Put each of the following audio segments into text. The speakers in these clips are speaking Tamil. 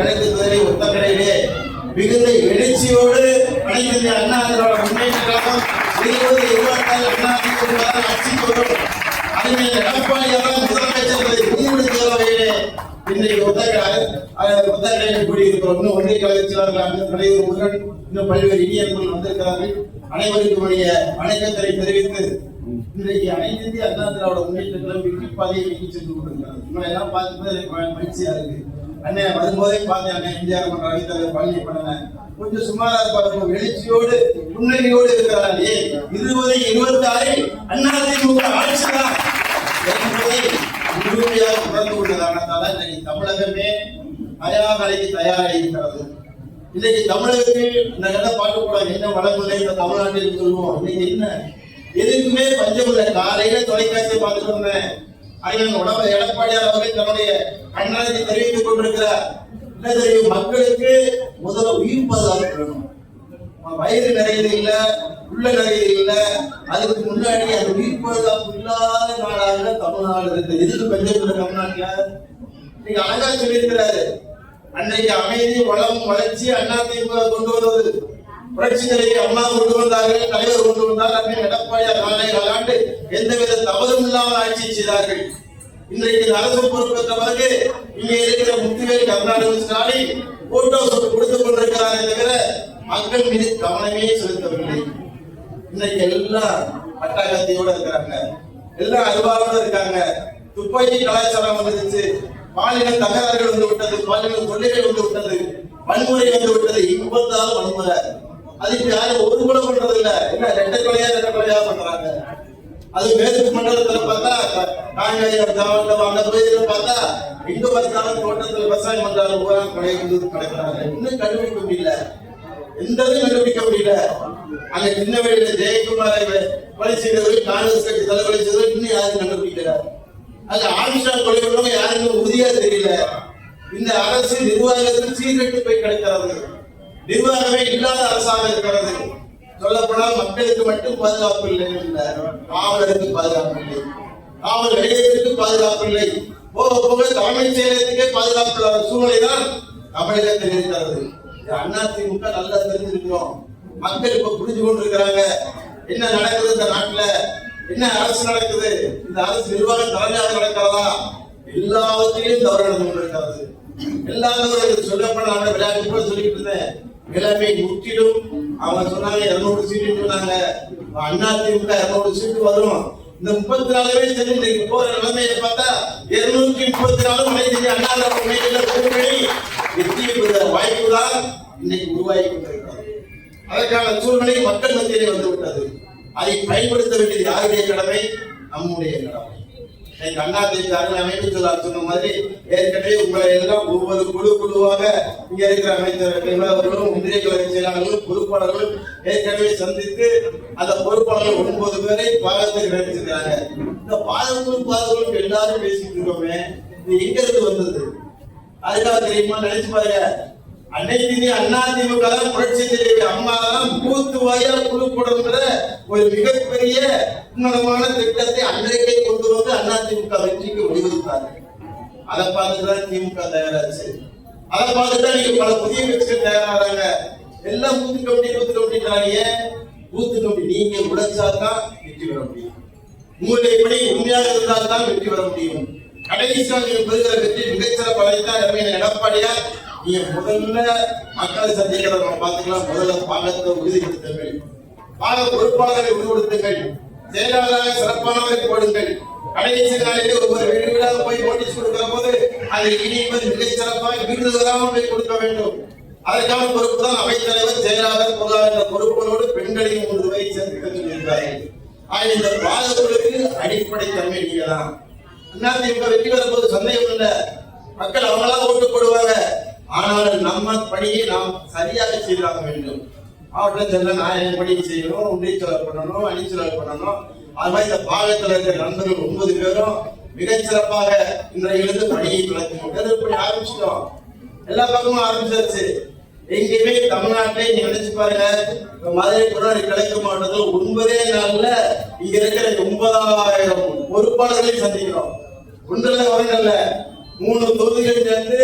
கிழக்கு தொகுதி ஒத்தக்கடையிலே மிகுந்த எழுச்சியோடு அனைத்து இந்திய அண்ணா திராவிட முன்னேற்ற கழகம் 2026 ஆட்சிக்கு வரும். அதில் எடப்பாடியார் முதலமைச்சர் உறுதிப்படுத்திய வகையிலே இன்றைக்கு ஒத்தக்கடையில் கூடியிருக்கிறோம். இன்னும் ஒன்றிய கழக செயலாளர்கள் தலைவர் இன்னும் பல்வேறு இனியர்கள் வந்திருக்கிறார்கள். அனைவருக்கும் வணக்கத்தை தெரிவித்து இன்றைக்கு அனைத்து இந்திய அண்ணா திராவிட முன்னேற்ற கழகம் வெற்றி பாதையை நீக்கி சென்று கொண்டிருக்கிறார். இவங்களை எல்லாம் பார்க்கும்போது எனக்கு மகிழ்ச்சியா இருக்கு. அண்ணன் வரும்போதே பார்த்தேன், அண்ணன் இந்தியா மன்ற அவைத்தலைவர் பழனி பண்ணேன், கொஞ்சம் சுமாரா இருப்பாரு, எழுச்சியோடு முன்னணியோடு இருக்கிறார். 2026 அதிமுக ஆட்சிதான் என்பதை முழுமையாக உணர்ந்து கொண்ட காரணத்தால இன்னைக்கு தமிழகமே தயாராகி தயாராகி இருக்கிறது. இன்னைக்கு தமிழகத்தில் இந்த கதை பார்க்கக்கூடாது, என்ன வளமில்லை இந்த தமிழ்நாட்டில் சொல்லுவோம். இன்னைக்கு என்ன எதுக்குமே பஞ்சம் இல்லை. காலையில தொலைக்காட்சியை பார்த்துட்டு இருந்தேன். உடம்பு எடப்பாடியார் அவர்கள் தன்னுடைய கண்ணாடி தெரிவித்துக் கொண்டிருக்கிறார். என்ன தெரியும், மக்களுக்கு முதல்ல உயிர் பாதுகாப்பு வேணும். வயிறு நிறைய இல்ல, உள்ள நிறைய இல்ல, அதுக்கு முன்னாடி அந்த உயிர் பாதுகாப்பு இல்லாத நாடாக தமிழ்நாடு இருக்கு. எதுக்கு பஞ்சம் இல்லை தமிழ்நாட்டுல? நீங்க அழகா சொல்லியிருக்கிறாரு, அன்னைக்கு அமைதி வளம் வளர்ச்சி அதிமுக கொண்டு வருவது, புரட்சி தலைவர் அம்மா கொண்டு வந்தார்கள், தலைவர் கொண்டு வந்தார். எடப்பாடியார் 4 ஆண்டு எந்தவித தவறும் இல்லாமல் ஆட்சி செய்தார்கள். இன்றைக்கு அரசு பொறுப்பேற்ற பிறகு இங்கே இருக்கிற முத்துவேல் கருணாநிதி ஸ்டாலின் போட்டோ கொடுத்துக் கொண்டிருக்கிறாரே தவிர மக்கள் மீது கவனமே செலுத்தவில்லை. இன்னைக்கு எல்லாம் அட்டகத்தையோட இருக்கிறாங்க, எல்லாம் அருவாவோட இருக்காங்க. துப்பாக்கி கலாச்சாரம் வந்துருச்சு, பாலின தகராறுகள் வந்து விட்டது, பாலின தொல்லைகள் வந்து விட்டது, வன்முறை வந்து விட்டது. 56 வன்முறை, அதுக்கு யாரும் ஒரு கூட பண்றது இல்ல. என்ன ரெட்டை கொலையா பண்றாங்க. அது மேற்கு மண்டலத்துல பார்த்தா அந்த பகுதியில பார்த்தா எங்க பார்த்தாலும் தோட்டத்தில் விவசாயம் பண்றாங்க, ஊராக கிடைக்கிறாங்க. இன்னும் கண்டுபிடிக்க முடியல, எந்த கண்டுபிடிக்க முடியல. அங்க சின்னவெளியில ஜெயக்குமாரை கொலை செய்தவர்கள், காங்கிரஸ் கட்சி தலைவரை செய்தவர்கள் இன்னும் யாரும் கண்டுபிடிக்கல. அது ஆமிஷா கொலை பண்ணவங்க யாருக்கும் உறுதியா தெரியல. இந்த அரசு நிர்வாகத்தில் சீர்கட்டு போய் கிடைக்கிறது, நிர்வாகமே இல்லாத அரசாக இருக்கிறது. சொல்லப்போனால் மக்களுக்கு மட்டும் பாதுகாப்பு இல்லை, காவலருக்கு பாதுகாப்பு இல்லை, காவல் நிலையத்திற்கு பாதுகாப்பு இல்லை, போக போக தலைமைச் செயலகத்துக்கே பாதுகாப்பு இல்லாத சூழ்நிலைதான் தமிழகத்தில் இருக்கிறது. அதிமுக நல்லா தெரிஞ்சிருக்கிறோம், மக்கள் இப்ப புரிஞ்சு கொண்டிருக்கிறாங்க என்ன நடக்குது இந்த நாட்டுல, என்ன அரசு நடக்குது, இந்த அரசு நிர்வாகம் தலைமையாக நடக்கிறதா, எல்லாவற்றிலும் தவறு நடந்து கொண்டிருக்கிறது. எல்லாரும் சொல்லப்படாத விளையாட்டு கூட சொல்லிட்டு இருந்தேன். நிலைமை முற்றிலும் அவங்க சொன்னாங்க 200 சீட்டு சொன்னாங்க. அதிமுக 200 சீட்டு வரும். இந்த 34 சரி, இன்னைக்கு போற நிலைமையை பார்த்தா 234 அண்ணா கூட்டணி வெற்றி பெற வாய்ப்புதான் இன்னைக்கு உருவாகி கொண்டிருக்கிறது. அதற்கான சூழ்நிலை மக்கள் மத்தியிலே வந்து விட்டது. அதை பயன்படுத்த வேண்டியது யாருடைய கடமை? நம்முடைய கடமை. அதிமுக அமைப்பு சொன்ன மாதிரி ஏற்கனவே உங்களை எல்லாம் ஒவ்வொரு குழுவாக இங்க இருக்கிற அமைச்சர்களும் ஒன்றிய கழக செயலாளர்களும் பொறுப்பாளர்களும் ஏற்கனவே சந்தித்து அந்த பொறுப்பாளர்கள் 9 பேரை பாகத்துக்கு நினைச்சிருக்காங்க. இந்த பாதங்களும் எல்லாரும் பேசிட்டு இருக்கோமே, இது எங்க இருந்து வந்தது? அதுக்காக தெரியுமா? நினைச்சு பாருங்க, அன்னைக்கு அதிமுக புரட்சி தலைவி அம்மா பூத்து வாயா குழு போடுங்கிற ஒரு மிகப்பெரிய உன்னதமான திட்டத்தை அன்றைக்கே கொண்டு வந்து அதிமுக வெற்றிக்கு வழிவகுத்தார்கள். அதை பார்த்துதான் திமுக தயாராச்சு. அதை பார்த்துதான் நீங்க பல புதிய கட்சிகள் தயாராகிறாங்க. எல்லாம் பூத்து கமிட்டி பூத்து கமிட்டி நீங்க உழைச்சாதான் வெற்றி பெற முடியும். உங்களுடைய பணி உண்மையாக இருந்தால் தான் வெற்றி பெற முடியும். கடைசியாக நீங்க பெறுகிற வெற்றி மிகச்சிறப்பு அழைத்தான் எடப்பாடியார். நீங்க முதல்ல மக்களை சந்திக்கிறத பார்த்துக்கலாம். முதல்ல பாகத்தை உறுதிப்படுத்துங்கள், பாக பொறுப்பாளர்களை உறுதிப்படுத்துங்கள், செயலாளராக சிறப்பானவரை போடுங்கள். கடைசி நாளிலே ஒவ்வொரு வீடுகளாக போய் நோட்டீஸ் கொடுக்கிற போது அதை இனிமேல் மிகச் சிறப்பாக வீடு வராமல் போய் கொடுக்க வேண்டும். அதற்கான பொறுப்பு தான் அவைத்தலைவர், செயலாளர், பொருளாளர் என்ற பொறுப்புகளோடு பெண்களையும் 3 பேரை சேர்த்து சொல்லியிருக்கிறார்கள். இந்த பாகங்களுக்கு அடிப்படை தன்மை நீங்க தான். அதிமுக வெற்றி வரும்போது சந்தேகம் இல்லை, மக்கள் அவங்களாம் ஓட்டு போடுவாங்க. ஆனால் நம்ம பணியை நாம் சரியாக செய்தாக வேண்டும். மாவட்டத்தில் நான் பணி செய்யணும், ஒன்றியச்செயலர் பண்ணணும், அணிச்செயலர் பண்ணணும். அது மாதிரி இந்த பாகத்தில் இருக்கிற நண்பர்கள் 9 பேரும் மிகச்சிறப்பாக இன்றையிலிருந்து பணியை தொடங்கி ஆரம்பிச்சிட்டோம். எல்லா பக்கமும் ஆரம்பிச்சாச்சு. எங்கேயுமே தமிழ்நாட்டை நீங்க நினைச்சு பாருங்க, மதுரை புறநகர் கிழக்கு மாவட்டத்தில் 9 நாள்ல இங்க இருக்கிற 9000 பொறுப்பாளர்களை சந்திக்கிறோம். ஒன்றுல வரல, 3 தொகுதிகள் சேர்ந்து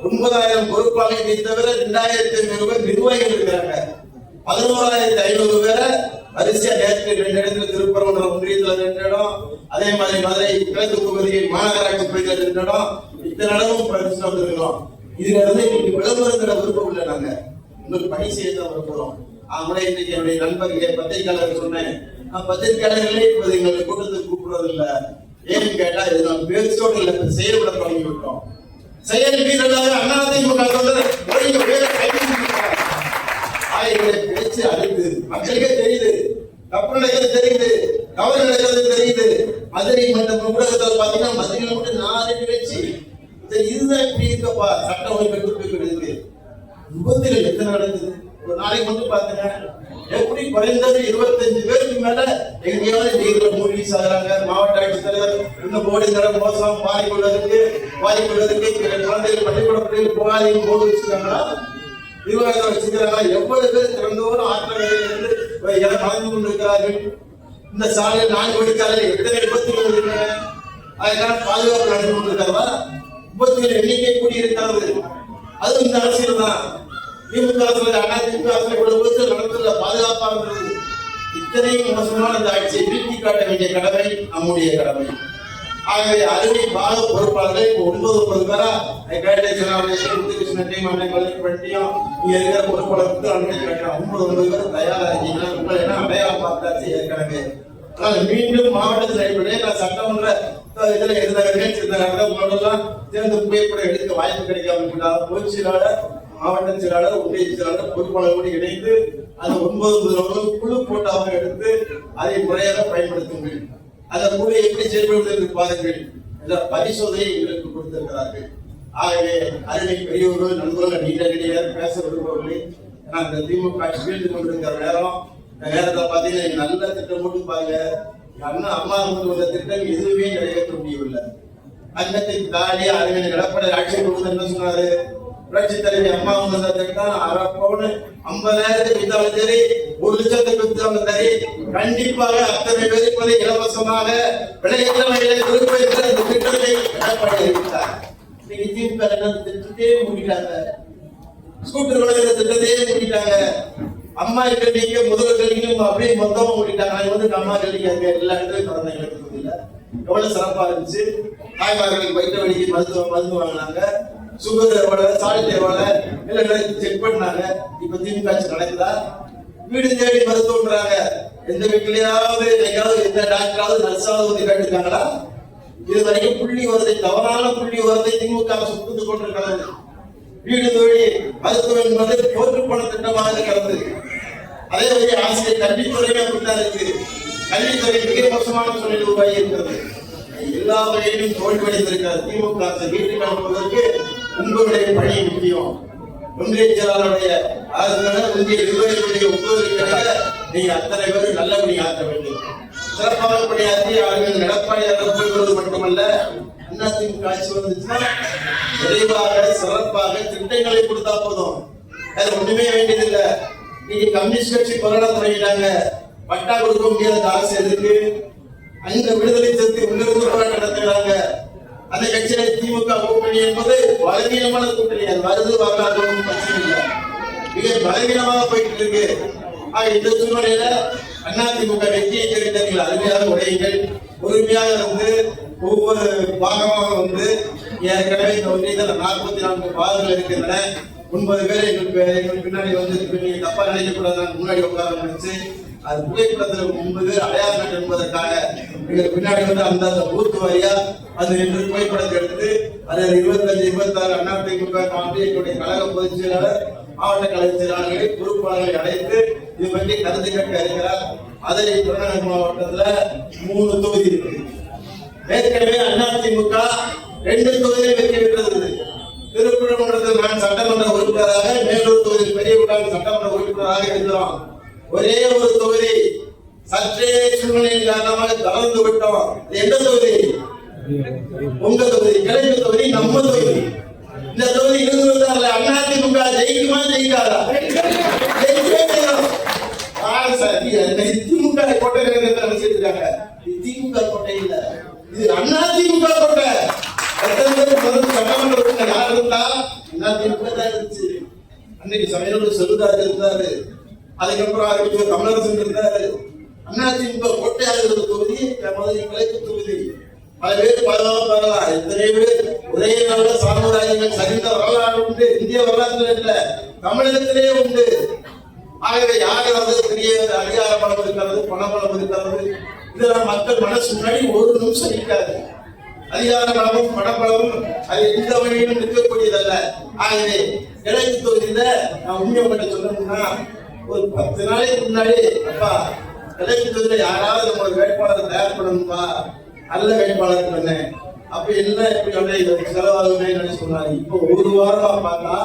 9,000 பொறுப்பாளர்களை தவிர 2,500 பேர் நிர்வாகிகள் இருக்கிறாங்க. 11,500 பேரை வரிசையா நேற்று 2 இடத்துல திருப்பரங்குன்ற ஒன்றியத்துல 2 இடம், அதே மாதிரி மதுரை கிழக்கு தொகுதியில் மாநகராட்சி பகுதியில் 2 இடம், இத்தனை இடமும் பிரதிஷ்டம் வந்திருக்கிறோம். இதுல இருந்து இன்னைக்கு விளம்பரங்கிற விருப்பம் இல்லை. நாங்க இன்னொரு பணி செய்ய தான் விரும்புகிறோம். கூட இன்னைக்கு என்னுடைய நண்பர்களே பத்திரிகையாளர்கள் சொன்னேன், நான் பத்திரிகையாளர்களே இப்போது எங்களுடைய கூட்டத்துக்கு கூப்பிடுறது இல்லை. ஏன்னு கேட்டா இது நம்ம பேச்சோடு இல்லை, செயல்பட தொடங்கி விட்டோம். செயல் வீரர்களாக அதிமுக பேச்சு அழிந்து மக்களுக்கே தெரியுது, தப்பு நடக்கிறது தெரியுது, தவறு நடக்கிறது தெரியுது. மதுரை மன்ற ஊடகத்தில் பாத்தீங்கன்னா மதுரையில மட்டும் 4 நிகழ்ச்சி. இதுதான் இப்படி இருக்கப்பா சட்டம் ஒழுங்கு போயிருக்கு. விபத்துகள் எத்தனை நடக்குது ஒரு நாளைக்கு மட்டும் பாத்துங்க. எப்படி குறைந்தது 25 பேருக்கு மேல எங்கேயாவது நீர்ல மூழ்கி சாகுறாங்க. மாவட்ட ஆட்சித்தலைவர் இன்னும் போடி தர மோசம் பாதிக்குள்ளதுக்கு குழந்தைகள் பள்ளிக்கூட பிள்ளைகள் போகாதையும் போட்டு வச்சுக்காங்களா, நிர்வாகத்தை வச்சுக்கிறாங்களா? எவ்வளவு பேர் திறந்தோறும் ஆற்றலிலிருந்து மறந்து கொண்டிருக்கிறார்கள். இந்த சாலையில் 4 வழிச்சாலையில் எத்தனை விபத்துகள் இருக்கின்றன. அதற்கான பாதுகாப்பு நடந்து கொண்டிருக்கிறதா? விபத்துகள் எண்ணிக்கை கூடியிருக்கிறது. அது இந்த அரசியல் தான். திமுக அரசு அதிமுக அரசு விபத்து நடந்துள்ள பாதுகாப்பாக இருந்தது. இத்தனையும் மோசமான இந்த ஆட்சியை வீழ்த்தி காட்ட வேண்டிய கடமை நம்முடைய கடமை. ஆகவே அருமை பாக பொறுப்பாளர்கள் இப்போ 9 பேரா முத்துகிருஷ்ணன் பட்டியும் இங்க இருக்கிற பொறுப்பாளருக்கு அனுமதி கட்டுறாங்க. 9 பேர் தயாரா இருக்கீங்களா? உங்களை என்ன அடையாளம் பார்த்தாச்சு ஏற்கனவே. ஆனால் மீண்டும் மாவட்டத்தில் அடிப்படையே நான் சட்டமன்ற இதுல இருந்த நிகழ்ச்சிருந்தாங்க உங்களெல்லாம் சேர்ந்து புகைப்படம் எடுக்க வாய்ப்பு கிடைக்காம பொதுச் செயலாளர், மாவட்ட செயலாளர், ஒன்றிய செயலாளர், பொறுப்பாளர்களோடு இணைந்து அந்த 9 குழு போட்டாக எடுத்து அதை முறையாக பயன்படுத்துங்கள். அந்த குழு எப்படி செயல்படுவது பாருங்கள் என்ற பரிசோதனை எங்களுக்கு கொடுத்திருக்கிறார்கள். ஆகவே அருமை பெரியவர்கள் நண்பர்கள் நீண்ட நேரம் பேச விரும்பவில்லை. ஏன்னா இந்த திமுக ஆட்சி வீழ்ந்து கொண்டிருக்கிற நேரம், இந்த நேரத்தை பார்த்தீங்கன்னா நல்ல திட்டம் மட்டும் பாருங்க. அம்மா கொண்டு வந்த திட்டம் எதுவுமே நிறைவேற்ற முடியவில்லை. அங்கத்தை தாண்டி அறிஞர் எடப்பாடி ஆட்சி கொடுத்து என்ன சொன்னாரு? புரட்சி தலைவி அம்மா வந்த திட்டம் 1/2 பவுன் 50,000 வித்தாலும் சரி, 1 லட்சத்துக்கு வித்தாலும் சரி, கண்டிப்பாக அத்தனை பேருக்கு இலவசமாக விலையற்ற வகையில் கொடுப்பதற்கு அந்த திட்டத்தை எடப்பாடி அறிவித்தார். இன்னைக்கு திமுக திட்டத்தையே மூடிட்டாங்க. ஸ்கூட்டர் வழங்குற திட்டத்தையே மூடிட்டாங்க. அம்மா கல்விக்கு முதல் கல்விக்கும் அப்படியே மொத்தமா மூடிட்டாங்க. அது வந்து அம்மா கல்வி அங்க எல்லா இடத்துலயும் குழந்தைங்களுக்கு இல்லை. எவ்வளவு சிறப்பா இருந்துச்சு. தாய்மார்களுக்கு வயிற்று வலிக்கு மருந்து வாங்கினாங்க. சுகர் எவ்வளவு, சால்ட் எவ்வளவு எல்லாம் செக் பண்ணாங்க. இப்ப திமுக ஆட்சி நடக்குதா? வீடு தேடி மருத்துவம்ன்றாங்க. எந்த வீட்லயாவது எங்கேயாவது எந்த டாக்டராவது நர்ஸாவது வந்து கேட்டுருக்காங்களா? இது வரைக்கும் புள்ளி வரதை, தவறான புள்ளி வரதை திமுக சுட்டுக் கொண்டிருக்கிறது. வீடு தொழி மருத்துவம் என்பது போற்று போன திட்டமாக இருக்கிறது. அதே மாதிரி ஆசிரியர் கல்வித்துறையுமே அப்படித்தான் இருக்கு. கல்வித்துறை மிக மோசமான சூழலில் உருவாகி இருக்கிறது. எல்லா வகையிலும் தோல்வியடைந்திருக்கிறது. திமுக அரசு வீட்டுக்கு அனுப்புவதற்கு உங்களுடைய பணி முக்கியம். ஒன்றிய செயலாளருடைய ஒன்றிய நிர்வாகிகளுடைய ஒப்புதலுக்காக நீங்க அத்தனை பேரும் நல்லபடி ஆக்க வேண்டும். சிறப்பாக பணியாற்றி அவர்கள் எடப்பாடி போய்வது மட்டுமல்ல, அதிமுக ஆட்சி வந்துச்சுன்னா விரைவாக சிறப்பாக திட்டங்களை கொடுத்தா போதும். அது ஒண்ணுமே வேண்டியதில்லை. நீங்க கம்யூனிஸ்ட் கட்சி கொரோனா தொடங்கிட்டாங்க. பட்டா கொடுக்க முடியாத அரசு எதுக்கு? அந்த விடுதலை சேர்த்து உள்ளிருந்து போராட்டம் நடத்துகிறாங்க. அந்த கட்சியில திமுக கூட்டணி என்பது பலவீனமான கூட்டணி. அது வருது வரலாறு பிரச்சனை இல்லை, மிக பலவீனமாக போயிட்டு இருக்கு. இந்த சூழ்நிலையில அதிமுக வெற்றியை தெரிவித்தீர்கள். அருமையாக உடையுங்கள், பொறுமையாக இருந்து ஒவ்வொரு பாகமாக வந்து ஏற்கனவே இந்த ஒன்றியத்தில் 44 பாகங்கள் இருக்கின்றன. 9 பேர் எங்களுக்கு பின்னாடி வந்து நீங்க தப்பா நினைக்கக்கூடாது. முன்னாடி உட்கார நினைச்சு அது புகைப்படத்தில் 9 பேர் அடையாளம் என்பதற்காக எங்களுக்கு பின்னாடி வந்து அந்த பூத்து வாரியா அது என்று புகைப்படத்தை எடுத்து அது 25, 26 அதிமுக மாவட்ட கழக பொதுச் செயலாளர், மாவட்ட கழக செயலாளர்களை பொறுப்பாளர்களை அழைத்து இது பற்றி கருத்து கேட்க இருக்கிறார். அதனை திருநெல்வேலி மாவட்டத்துல 3 தொகுதி இருக்கு. ஏற்கனவே அதிமுக 2 தொகுதியில் வெற்றி பெற்றது. திருப்பரங்குன்றத்தில் நான் சட்டமன்ற உறுப்பினராக, மேலூர் தொகுதியில் பெரியகுடான் சட்டமன்ற உறுப்பினராக இருக்கிறோம். ஒரே ஒரு தொகுதி சற்றே சூழ்நிலையின் காரணமாக தளர்ந்து விட்டோம். எந்த தொகுதி? உங்க தொகுதி, கிழக்கு தொகுதி, நம்ம தொகுதி. இந்த தொகுதி இருந்திருந்தால அதிமுக ஜெயிக்குமா ஜெயிக்காதா? திமுக கோட்டை நினைச்சிருக்காங்க. திமுக கோட்டை இல்ல, இது அதிமுக கோட்டை. இருந்துச்சு. அன்னைக்கு சமையலோடு செல்வராஜ் இருந்தாரு, அதுக்கப்புறம் ஆரம்பிச்சு தமிழரசன் இருந்தாரு. அதிமுக கோட்டையாக இருந்த தொகுதி மதுரை கிழக்கு தொகுதி. பல பேர் பரவாயில்ல, எத்தனை பேர் ஒரே நல்ல சாம்ராஜ்யங்கள் சரிந்த வரலாறு உண்டு. இந்திய வரலாற்றில் இல்ல, தமிழகத்திலே உண்டு. ஆகவே யாராவது பெரிய அதிகார பலம் இருக்கிறது, பணபலம் இருக்கிறது, இதெல்லாம் மக்கள் மனசு முன்னாடி ஒரு நிமிஷம் இருக்காது. அதிகார பலமும் பணபலமும் அது எந்த வழியிலும் நிற்கக்கூடியதல்ல. ஆகவே கிழக்கு தொகுதியில நான் உண்மையை மட்டும் சொல்லணும்னா, ஒரு 10 நாளைக்கு முன்னாடி அப்பா கிழக்கு தொகுதியில யாராவது நம்மளோட வேட்பாளரை தயார் பண்ணணும்பா, நல்ல வேட்பாளர் பண்ண அப்ப என்ன எப்படி செலவாகுமே சொன்னாரு. இப்போ ஒரு வாரமா பார்த்தா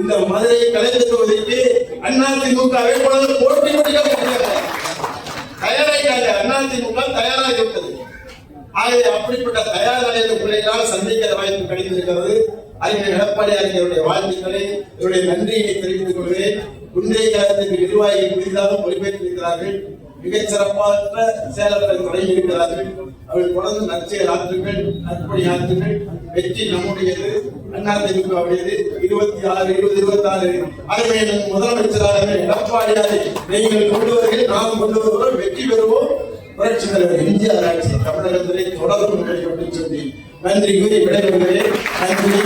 இந்த மதுரை கிழக்கு தொகுதிக்கு அதிமுக வேட்பாளர் போட்டி தயாராயிட்டாங்க. அதிமுக தயாராகி விட்டது. ஆகவே அப்படிப்பட்ட தயார் நிலையில் பிள்ளைகளால் சந்திக்கிற வாய்ப்பு கிடைத்திருக்கிறது. அறிஞர் எடப்பாடியாருடைய வாழ்த்துக்களை, என்னுடைய நன்றியை தெரிவித்துக் கொள்கிறேன். குன்றைய காலத்துக்கு நிர்வாகிகள் புதிதாக பொறுப்பேற்றிருக்கிறார்கள். மிகச் சிறப்பாக சேலத்தை தொடங்கி இருக்கிறார்கள். அவர்கள் தொடர்ந்து நற்செயல் ஆற்றுங்கள், நற்பணி ஆற்றுங்கள். வெற்றி நம்முடையது, அதிமுகவுடையது. 26, 2026 அருமையான முதலமைச்சராக எடப்பாடியாரை நீங்கள் கொண்டு வருகிறேன், நாம் கொண்டு வருவோம், வெற்றி பெறுவோம். புரட்சி தலைவர் எம்ஜிஆர் ஆட்சி தமிழகத்திலே தொடர்பு சொல்லி நன்றி கூறி விடைபெறுகிறேன். நன்றி.